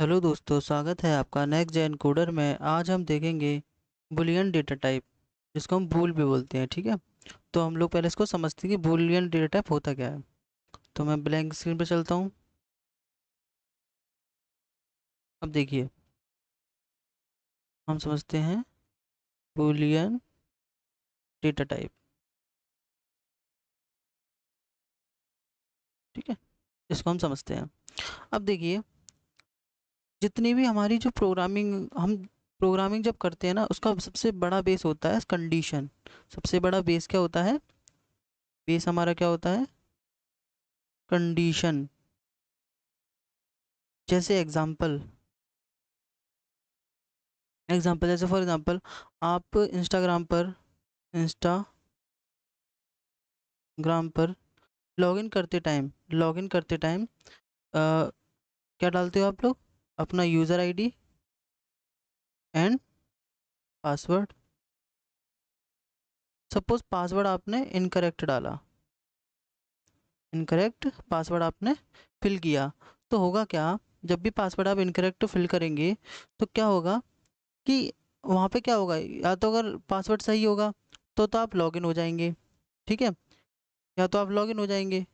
Hello दोस्तों, स्वागत है आपका नेक्स्ट जेन कोडर में। आज हम देखेंगे बुलियन डेटा टाइप, जिसको हम बूल भी बोलते हैं। ठीक है, तो हम लोग पहले इसको समझते हैं कि बुलियन डेटा टाइप होता क्या है। तो मैं ब्लैंक स्क्रीन पे चलता हूँ। अब देखिए, हम समझते हैं बुलियन डेटा टाइप। ठीक है, इसको हम समझते हैं। अब देखिए, जितनी भी हमारी जो प्रोग्रामिंग जब करते हैं ना, उसका सबसे बड़ा बेस होता है कंडीशन। सबसे बड़ा बेस क्या होता है? बेस हमारा क्या होता है? कंडीशन। जैसे एग्जाम्पल जैसे फॉर एग्जाम्पल, आप इंस्टाग्राम पर लॉगिन करते टाइम क्या डालते हो आप लोग? अपना user ID and password. Suppose password आपने इनकरेक्ट डाला, इनकरेक्ट पासवर्ड आपने फिल किया, तो होगा क्या? जब भी पासवर्ड आप इनकरेक्ट फिल करेंगे, तो क्या होगा कि वहाँ पे क्या होगा? या तो अगर पासवर्ड सही होगा तो आप लॉगिन हो जाएंगे। ठीक है, या तो आप लॉगिन हो जाएंगे।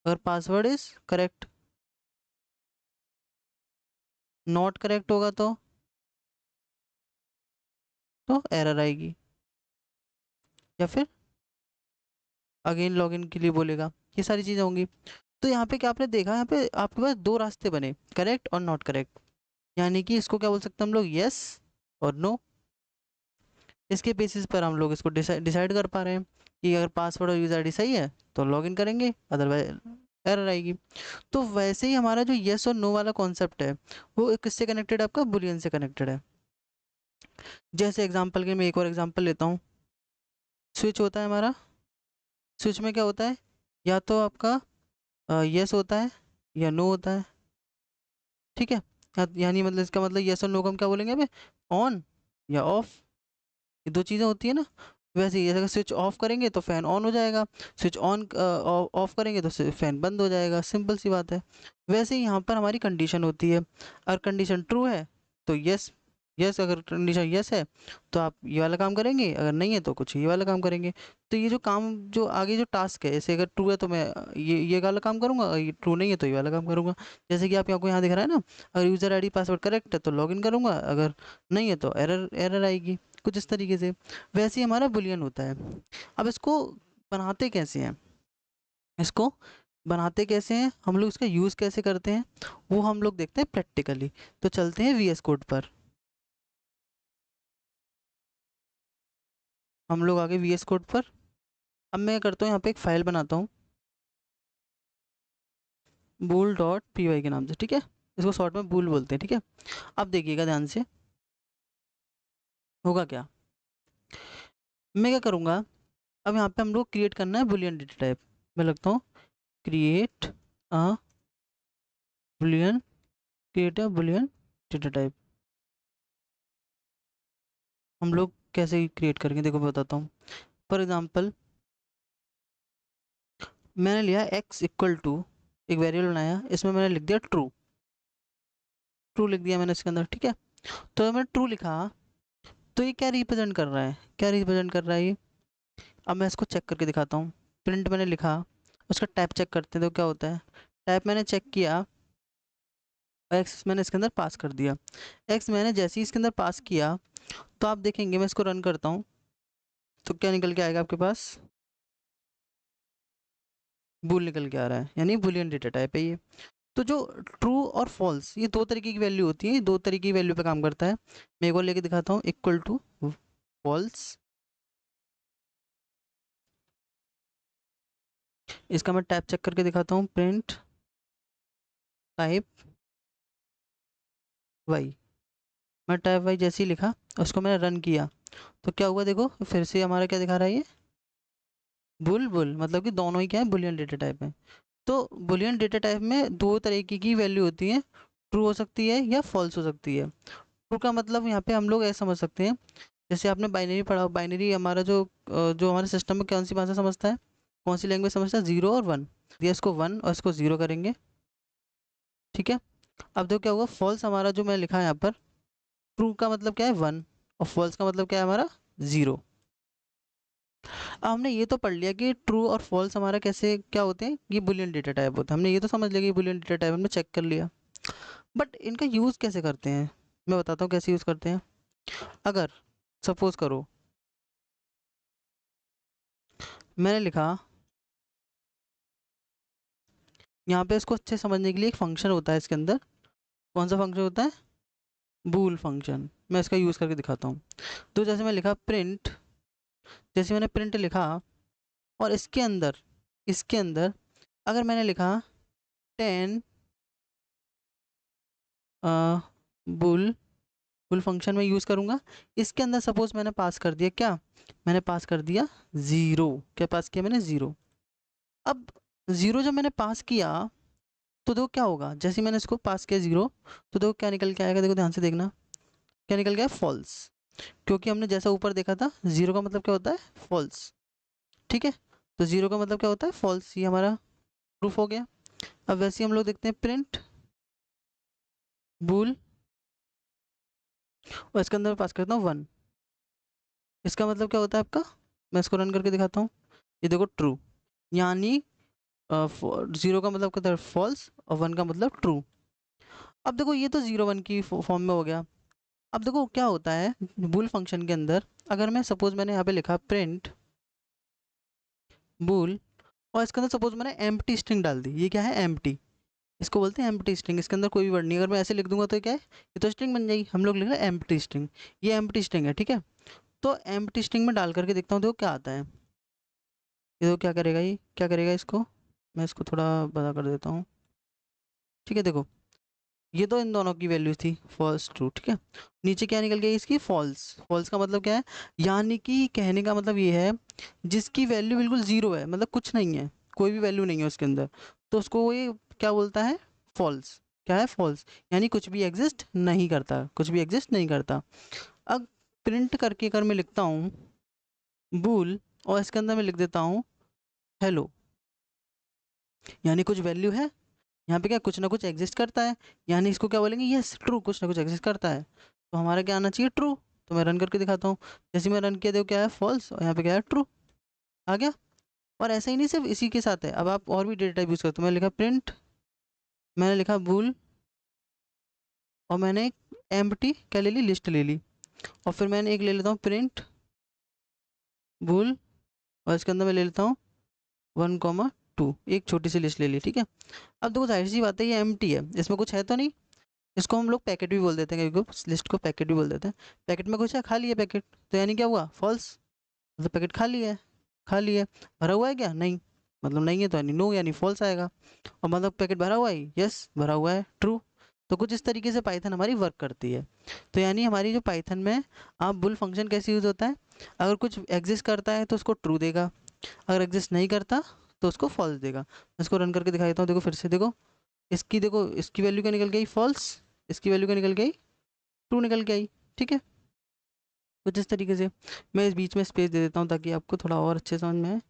अगर password is correct, not correct होगा तो एरर आएगी, या फिर अगेन लॉगिन के लिए बोलेगा। ये सारी चीज़ें होंगी। तो यहाँ पे क्या आपने देखा, यहाँ पे आपके पास दो रास्ते बने, करेक्ट और नॉट करेक्ट। यानी कि इसको क्या बोल सकते हैं हम लोग? यस और नो। इसके बेसिस पर हम लोग इसको डिसाइड कर पा रहे हैं कि अगर पासवर्ड और यूज़र आईडी सही है तो लॉगिन करेंगे, अदरवाइज एरर आएगी। तो वैसे ही हमारा जो यस और नो वाला कॉन्सेप्ट है, वो किससे कनेक्टेड है? आपका बुलियन से कनेक्टेड है। जैसे एग्जाम्पल के मैं एक और एग्जाम्पल लेता हूँ। स्विच होता है हमारा। स्विच में क्या होता है? या तो आपका यस होता है या नो होता है। ठीक है, यानी मतलब इसका मतलब यस और नो को हम क्या बोलेंगे अबे? ऑन या ऑफ। ये दो चीज़ें होती है ना। वैसे ही अगर स्विच ऑफ करेंगे तो फैन ऑन हो जाएगा, स्विच ऑन ऑफ करेंगे तो फैन बंद हो जाएगा। सिंपल सी बात है। वैसे ही यहाँ पर हमारी कंडीशन होती है। अगर कंडीशन ट्रू है तो यस, यस। अगर कंडीशन यस है तो आप ये वाला काम करेंगे, अगर नहीं है तो कुछ ये वाला काम करेंगे। तो ये जो काम, जो आगे जो टास्क है, जैसे अगर ट्रू है तो मैं ये वाला काम करूँगा, अगर ये ट्रू नहीं है तो ये वाला काम करूँगा। जैसे कि आप यहाँ को यहाँ दिख रहा है ना, अगर यूज़र आईडी पासवर्ड करेक्ट है तो लॉगिन करूँगा, अगर नहीं है तो एरर एरर आएगी। कुछ इस तरीके से। वैसे ही हमारा बुलियन होता है। अब इसको बनाते कैसे हैं? इसको बनाते कैसे हैं, हम लोग इसका यूज़ कैसे करते हैं, वो हम लोग देखते हैं प्रैक्टिकली। तो चलते हैं वीएस कोड पर। हम लोग आगे वीएस कोड पर। अब मैं क्या करता हूँ, यहाँ पे एक फाइल बनाता हूँ bool डॉट पी वाई के नाम से। ठीक है, इसको शॉर्ट में बूल बोलते हैं। ठीक है, अब देखिएगा ध्यान से, होगा क्या। मैं क्या करूँगा, अब यहाँ पे हम लोग क्रिएट करना है बुलियन डेटा टाइप। मैं लगता हूँ create a Boolean create a Boolean data type. हम लोग कैसे क्रिएट करेंगे, देखो मैं बताता हूँ। फॉर एग्जांपल, मैंने लिया x इक्वल टू, एक वेरिएबल बनाया, इसमें मैंने लिख दिया ट्रू। ट्रू लिख दिया मैंने इसके अंदर। ठीक है, तो जब मैंने ट्रू लिखा, तो ये क्या रिप्रेजेंट कर रहा है? क्या रिप्रेजेंट कर रहा है ये? अब मैं इसको चेक करके दिखाता हूँ। प्रिंट मैंने लिखा, उसका टाइप चेक करते हैं तो क्या होता है। टाइप मैंने चेक किया, एक्स मैंने इसके अंदर पास कर दिया। एक्स मैंने जैसे ही इसके अंदर पास किया, तो आप देखेंगे, मैं इसको रन करता हूँ तो क्या निकल के आएगा आपके पास? बूल निकल के आ रहा है, यानी बुलियन डेटा टाइप है ये। तो जो ट्रू और फॉल्स, ये दो तरीके की वैल्यू होती है, ये दो तरीके की वैल्यू पे काम करता है। मैं एक और लेके दिखाता हूँ, इक्वल टू फॉल्स। इसका मैं टाइप चेक करके दिखाता हूँ, प्रिंट टाइप वाई। मैं टाइप वाई जैसे ही लिखा, उसको मैंने रन किया, तो क्या हुआ देखो, फिर से हमारा क्या दिखा रहा है ये? बुल बुल, मतलब कि दोनों ही क्या है, बुलियन डेटा टाइप है। तो बुलियन डेटा टाइप में दो तरीके की वैल्यू होती है, ट्रू हो सकती है या फॉल्स हो सकती है। ट्रू का मतलब यहाँ पे हम लोग ऐसा समझ सकते हैं, जैसे आपने बाइनरी पढ़ा, बाइनरी हमारा जो हमारे सिस्टम में कौन सी भाषा समझता है, कौन सी लैंग्वेज समझता है? जीरो और वन। दिया इसको वन और इसको ज़ीरो करेंगे। ठीक है, अब देखो क्या होगा, फॉल्स हमारा जो मैं लिखा है यहाँ पर, ट्रू का मतलब क्या है 1, और फॉल्स का मतलब क्या है हमारा 0। अब हमने ये तो पढ़ लिया कि ट्रू और फॉल्स हमारा कैसे क्या होते हैं, ये बुलियन डेटा टाइप होता है, हमने ये तो समझ लिया कि बुलियन डेटा टाइप हमने चेक कर लिया। बट इनका यूज़ कैसे करते हैं, मैं बताता हूँ कैसे यूज़ करते हैं। अगर सपोज करो मैंने लिखा, यहाँ पे इसको अच्छे समझने के लिए एक फंक्शन होता है इसके अंदर। कौन सा फंक्शन होता है, बूल फंक्शन। मैं इसका यूज़ करके दिखाता हूँ। तो जैसे मैं लिखा प्रिंट, जैसे मैंने प्रिंट लिखा, और इसके अंदर अगर मैंने लिखा 10 बुल, बुल फंक्शन में यूज़ करूँगा। इसके अंदर सपोज मैंने पास कर दिया क्या, मैंने पास कर दिया 0। क्या पास किया मैंने 0। अब 0 जब मैंने पास किया तो देखो क्या होगा, जैसे ही मैंने इसको पास किया 0, तो देखो क्या निकल के आएगा, देखो ध्यान से देखना क्या निकल गया, फॉल्स। क्योंकि हमने जैसा ऊपर देखा था 0 का मतलब क्या होता है, फॉल्स। ठीक है, तो 0 का मतलब क्या होता है, फॉल्स। ये हमारा प्रूफ हो गया। अब वैसे ही हम लोग देखते हैं प्रिंट बूल, और इसके अंदर पास करता हूँ 1। इसका मतलब क्या होता है आपका, मैं इसको रन करके दिखाता हूँ। ये देखो ट्रू, यानी 0 का मतलब क्या होता है फॉल्स, और 1 का मतलब ट्रू। अब देखो ये तो 0 1 की फॉर्म में हो गया। अब देखो क्या होता है बूल फंक्शन के अंदर, अगर मैं सपोज मैंने यहाँ पे लिखा प्रिंट बूल, और इसके अंदर सपोज मैंने एम्प्टी स्ट्रिंग डाल दी, ये क्या है एम्प्टी, इसको बोलते हैं एम्प्टी स्ट्रिंग। इसके अंदर कोई भी वर्ड नहीं, अगर मैं ऐसे लिख दूंगा तो ये क्या है, ये तो स्ट्रिंग बन जाएगी। हम लोग लिख रहे हैं एम्प्टी स्ट्रिंग, ये एम्प्टी स्ट्रिंग है। ठीक है, तो एम्प्टी स्ट्रिंग में डाल करके देखता हूँ देखो क्या आता है। ये देखो क्या करेगा, ये क्या करेगा इसको, मैं इसको थोड़ा बड़ा कर देता हूँ। ठीक है, देखो ये तो इन दोनों की वैल्यू थी फॉल्स ट्रू। ठीक है, नीचे क्या निकल गई इसकी, फॉल्स। फॉल्स का मतलब क्या है, यानी कि कहने का मतलब ये है जिसकी वैल्यू बिल्कुल ज़ीरो है, मतलब कुछ नहीं है, कोई भी वैल्यू नहीं है उसके अंदर, तो उसको ये क्या बोलता है, फॉल्स। क्या है, फॉल्स, यानी कुछ भी एग्जिस्ट नहीं करता, कुछ भी एग्जिस्ट नहीं करता। अब प्रिंट करके अगर मैं लिखता हूँ बूल, और इसके अंदर मैं लिख देता हूँ हेलो, यानी कुछ वैल्यू है यहाँ पे, क्या कुछ ना कुछ एग्जिस्ट करता है, यानी इसको क्या बोलेंगे, यस ट्रू, कुछ ना कुछ एग्जिस्ट करता है। तो हमारा क्या आना चाहिए, ट्रू। तो मैं रन करके दिखाता हूँ, जैसे मैं रन किया देखो क्या है, फॉल्स, और यहाँ पे क्या है, ट्रू आ गया। और ऐसा ही नहीं सिर्फ इसी के साथ है, अब आप और भी डेटा टाइप यूज़ करते हो। मैंने लिखा प्रिंट, मैंने लिखा बूल, और मैंने एक एम्प्टी क्या ले ली, लिस्ट ले ली, और फिर मैंने एक ले लेता हूँ प्रिंट बूल, और इसके अंदर मैं ले लेता हूँ 1 2, एक छोटी सी लिस्ट ले ली। ठीक है, अब देखो जाहिर सी बात है ये एम्प्टी है, इसमें कुछ है तो नहीं। इसको हम लोग पैकेट भी बोल देते हैं, कभी लिस्ट को पैकेट भी बोल देते हैं। पैकेट में कुछ है, खाली है पैकेट, तो यानी क्या हुआ, फॉल्स। मतलब पैकेट खाली है, खाली है। भरा हुआ है क्या, नहीं, मतलब नहीं है तो यानी नो, यानी फॉल्स आएगा। और मतलब पैकेट भरा हुआ है, यस भरा हुआ है, ट्रू। तो कुछ इस तरीके से पाइथन हमारी वर्क करती है। तो यानी हमारी जो पाइथन में आप बुल फंक्शन कैसे यूज़ होता है, अगर कुछ एग्जिस्ट करता है तो उसको ट्रू देगा, अगर एग्जिस्ट नहीं करता तो उसको फॉल्स देगा। मैं इसको रन करके दिखा देता हूँ, देखो फिर से देखो, देखो इसकी वैल्यू क्या निकल गई, फॉल्स। इसकी वैल्यू क्या निकल गई, ट्रू निकल के आई। ठीक है, कुछ इस तरीके से। मैं इस बीच में स्पेस दे देता हूँ ताकि आपको थोड़ा और अच्छे समझ में आए।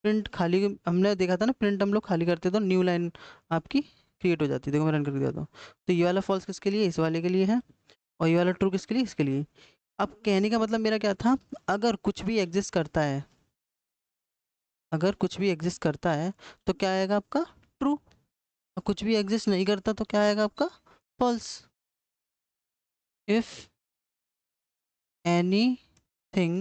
प्रिंट खाली हमने देखा था ना, प्रिंट हम लोग खाली करते तो न्यू लाइन आपकी क्रिएट हो जाती है। देखो मैं रन करके दिखाता हूँ, तो ये वाला फॉल्स किसके लिए, इस वाले के लिए है, और ये वाला ट्रू किसके लिए, इसके लिए। अब कहने का मतलब मेरा क्या था, अगर कुछ भी एग्जिस्ट करता है, अगर कुछ भी एग्जिस्ट करता है तो क्या आएगा आपका, ट्रू। और कुछ भी एग्जिस्ट नहीं करता तो क्या आएगा आपका, false. If anything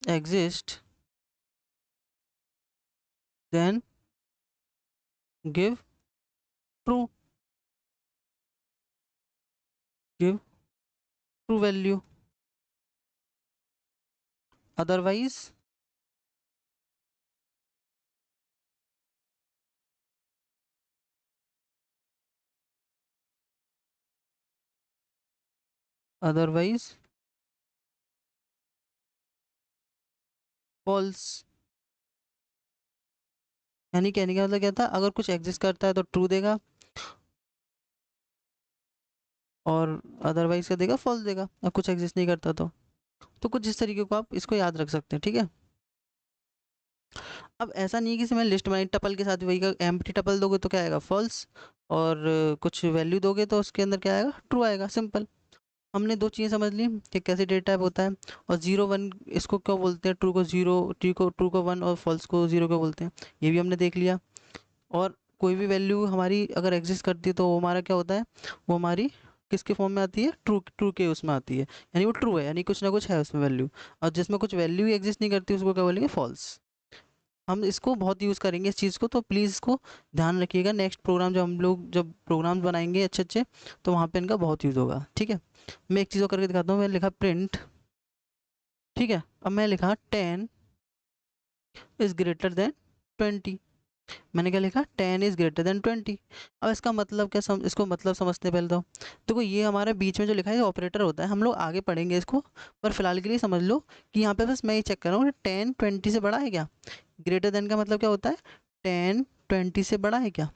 exist then give true, give true value, otherwise otherwise false। यानी कहने का मतलब क्या था, अगर कुछ एग्जिस्ट करता है तो ट्रू देगा, और अदरवाइज क्या देगा, फॉल्स देगा, और कुछ एग्जिस्ट नहीं करता तो कुछ इस तरीके को आप इसको याद रख सकते हैं। ठीक है, अब ऐसा नहीं है कि मैं लिस्ट बनाई टपल के साथ, वही का एम्प्टी टपल दोगे तो क्या आएगा, फॉल्स, और कुछ वैल्यू दोगे तो उसके अंदर क्या आएगा, ट्रू आएगा, सिंपल। हमने दो चीज़ें समझ ली कि कैसे डेटा टाइप होता है। और जीरो वन इसको क्यों बोलते हैं, ट्रू को जीरो, ट्रू को वन, और फॉल्स को जीरो क्यों बोलते हैं, ये भी हमने देख लिया। और कोई भी वैल्यू हमारी अगर एग्जिस्ट करती है तो वो हमारा क्या होता है, वो हमारी किसके फॉर्म में आती है, ट्रू ट्रू के उसमें आती है, यानी वो ट्रू है, यानी कुछ ना कुछ है उसमें वैल्यू। और जिसमें कुछ वैल्यू ही एग्जिस्ट नहीं करती उसको क्या बोलेंगे, फॉल्स। हम इसको बहुत यूज़ करेंगे इस चीज़ को, तो प्लीज़ इसको ध्यान रखिएगा। नेक्स्ट प्रोग्राम जब हम लोग जब प्रोग्राम्स बनाएंगे अच्छे अच्छे, तो वहाँ पे इनका बहुत यूज़ होगा, ठीक है। मैं एक चीज़ और करके दिखाता हूँ, मैंने लिखा प्रिंट, ठीक है। अब मैं लिखा 10 इज़ ग्रेटर देन 20। मैंने क्या लिखा, 10 इज़ ग्रेटर देन 20। अब इसका मतलब क्या इसको मतलब समझते हैं पहले तो। देखो ये हमारे बीच में जो लिखा है ऑपरेटर होता है, हम लोग आगे पढ़ेंगे इसको, पर फिलहाल के लिए समझ लो कि यहाँ पे बस मैं ये चेक कर रहा हूँ 10 20 से बड़ा है क्या। ग्रेटर देन का मतलब क्या होता है, 10 20 से बड़ा है क्या।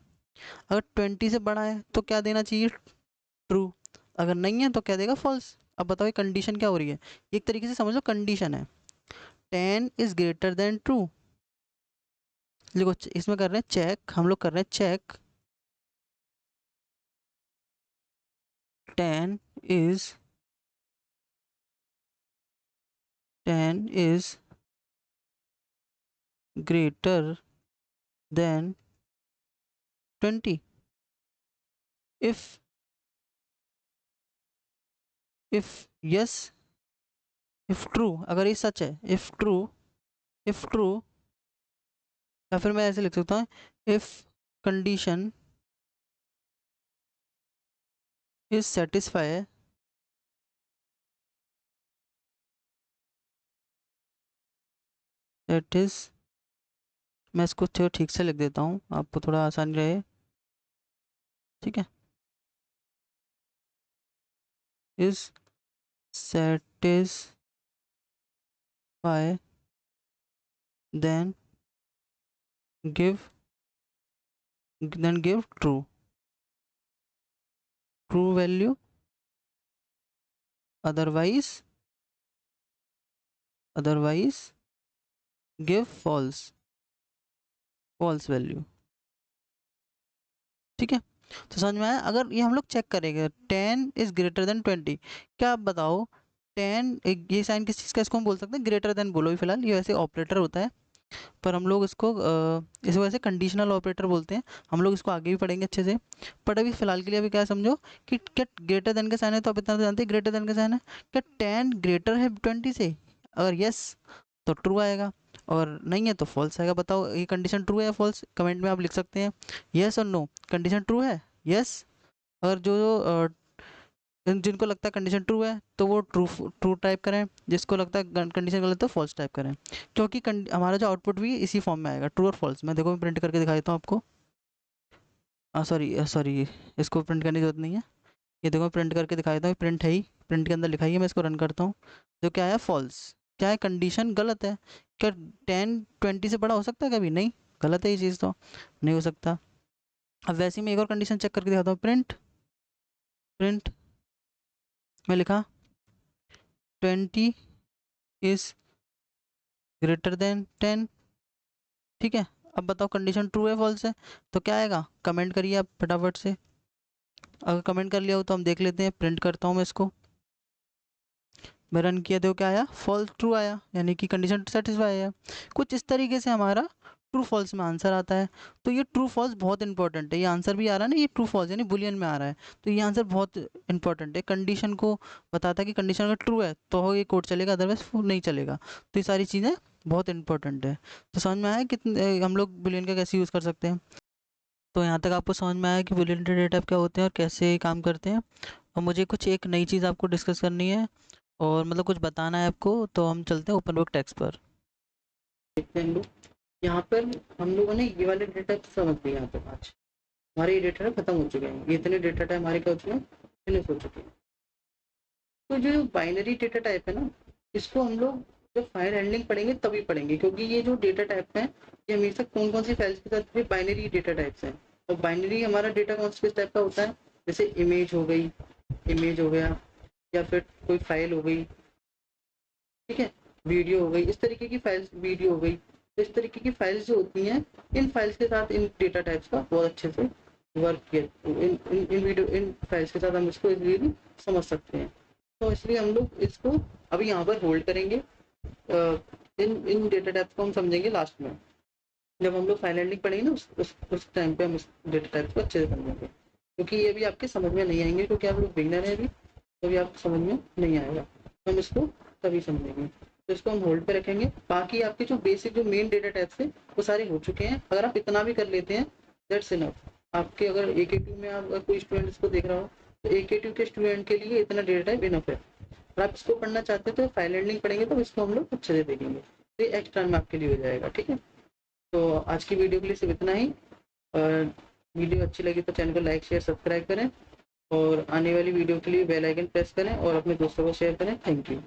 अगर 20 से बड़ा है तो क्या देना चाहिए, ट्रू। अगर नहीं है तो क्या देगा, फॉल्स। अब बताओ ये कंडीशन क्या हो रही है, एक तरीके से समझ लो कंडीशन है, 10 इज़ ग्रेटर देन ट्रू। देखो इसमें कर रहे हैं चेक, हम लोग कर रहे हैं check 10 is 10 is greater than 20। if if yes, if true, अगर ये सच है, if true, या फिर मैं ऐसे लिख सकता हूँ, if condition is satisfy, that is, मैं इसको थोड़ा ठीक से लिख देता हूँ आपको थोड़ा आसानी रहे, ठीक है। is satisfy, then give give true value, otherwise give false value, ठीक है। तो समझ में आया, अगर ये हम लोग चेक करेंगे 10 इज ग्रेटर देन 20, क्या आप बताओ 10, ये साइन किस चीज़ का, इसको हम बोल सकते हैं ग्रेटर देन, बोलो ही फिलहाल, ये वैसे ऑपरेटर होता है, पर हम लोग इसको वैसे कंडीशनल ऑपरेटर बोलते हैं। हम लोग इसको आगे भी पढ़ेंगे अच्छे से, बट अभी फिलहाल के लिए अभी क्या समझो कि क्या ग्रेटर देन का साइन है, तो आप इतना तो जानते हैं ग्रेटर देन का साइन है, क्या 10 ग्रेटर है 20 से, अगर यस तो ट्रू आएगा, और नहीं है तो फॉल्स आएगा। बताओ ये कंडीशन ट्रू है या फॉल्स, कमेंट में आप लिख सकते हैं यस और नो। कंडीशन ट्रू है, यस। और जो जिनको लगता है कंडीशन ट्रू है तो वो ट्रू ट्रू टाइप करें, जिसको लगता है कंडीशन गलत है तो फॉल्स टाइप करें, क्योंकि हमारा जो आउटपुट भी इसी फॉर्म में आएगा, ट्रू और फॉल्स। मैं देखो मैं प्रिंट करके दिखा देता हूँ आपको, सॉरी सॉरी, इसको प्रिंट करने की जरूरत नहीं है, ये देखो मैं प्रिंट करके दिखा देता हूँ, प्रिंट है ही, प्रिंट के अंदर लिखा ही है, मैं इसको रन करता हूँ। जो क्या है, फॉल्स। क्या है, कंडीशन गलत है। क्या 10 20 से बड़ा हो सकता है कभी, नहीं, गलत है ये चीज़ तो, नहीं हो सकता। अब वैसे ही मैं एक और कंडीशन चेक करके दिखाता हूँ, प्रिंट प्रिंट में लिखा 20 इज ग्रेटर देन 10, ठीक है। अब बताओ कंडीशन ट्रू है फॉल्स है, तो क्या आएगा, कमेंट करिए आप फटाफट से। अगर कमेंट कर लिया हो तो हम देख लेते हैं, प्रिंट करता हूँ मैं इसको, मैं रन किया, देखो क्या आया, फॉल्स ट्रू आया, यानी कि कंडीशन सेटिस्फाई है। कुछ इस तरीके से हमारा ट्रू फॉल्स में आंसर आता है। तो ये ट्रू फॉल्स बहुत इंपॉर्टेंट है, ये आंसर भी आ रहा है ना, ये ट्रू फॉल्स यानी बुलियन में आ रहा है, तो ये आंसर बहुत इंपॉर्टेंट है। कंडीशन को बताता है कि कंडीशन अगर ट्रू है तो ये कोड चलेगा, अदरवाइज नहीं चलेगा। तो ये सारी चीज़ें बहुत इंपॉर्टेंट है। तो समझ में आया कितने हम लोग बुलियन का कैसे यूज़ कर सकते हैं। तो यहाँ तक आपको समझ में आया कि बुलियन डेटा टाइप क्या होते हैं और कैसे काम करते हैं। और मुझे कुछ एक नई चीज़ आपको डिस्कस करनी है, और मतलब कुछ बताना है आपको, तो हम चलते हैं ओपन बुक टेक्स्ट पर। देखते हैं हम लोग, यहाँ पर हम लोगों ने ये वाले डेटा टाइप समझ लिए। यहाँ पर आज हमारे ये डेटा टाइप खत्म हो चुके हैं, ये इतने डेटा टाइप हमारे क्या हो चुके हैं, फिनिश हो चुके हैं। तो जो बाइनरी डेटा टाइप है ना, इसको हम लोग जब फाइल हैंडलिंग पढ़ेंगे तभी पढ़ेंगे, क्योंकि ये जो डेटा टाइप है ये हमेशा कौन कौन सी फाइल्स के साथ बाइनरी डेटा टाइप्स हैं। और बाइनरी हमारा डेटा कौन से टाइप का होता है, जैसे इमेज हो गई, इमेज हो गया, या फिर कोई फाइल हो गई, ठीक है, वीडियो हो गई, इस तरीके की फाइल्स, वीडियो हो गई, तो इस तरीके की फाइल्स जो होती हैं, इन फाइल्स के साथ इन डेटा टाइप्स का बहुत अच्छे से वर्क किया, इन फाइल्स के साथ हम इसको इजीली समझ सकते हैं। तो इसलिए हम लोग इसको अभी यहाँ पर होल्ड करेंगे। इन डेटा टाइप्स को हम समझेंगे लास्ट में, जब हम लोग फाइल हैंडलिंग पढ़ेंगे ना, उस टाइम पे हम इस डेटा टाइप्स को अच्छे से समझेंगे, क्योंकि ये भी आपके समझ में नहीं आएंगे, क्योंकि आप लोग बिगनर है अभी, तो भी आपको समझ में नहीं आएगा, तो हम इसको तभी समझेंगे। तो इसको हम होल्ड पे रखेंगे। बाकी आपके जो बेसिक जो मेन डेटा टाइप्स है वो सारे हो चुके हैं। अगर आप इतना भी कर लेते हैं दैट्स इनफ। आपके अगर AK2 में आप कोई स्टूडेंट इसको देख रहा हो, तो AK2 के स्टूडेंट के लिए इतना डेटा टाइप इनफ है। अगर आप इसको पढ़ना चाहते हैं तो फाइल हैंडलिंग पढ़ेंगे तो इसको हम लोग अच्छे से देखेंगे, तो ये एक्स्ट्रा में आपके लिए हो जाएगा। ठीक है, तो आज की वीडियो के लिए सिर्फ इतना ही। वीडियो अच्छी लगी तो चैनल को लाइक शेयर सब्सक्राइब करें, और आने वाली वीडियो के लिए बेल आइकन प्रेस करें और अपने दोस्तों को शेयर करें। Thank you.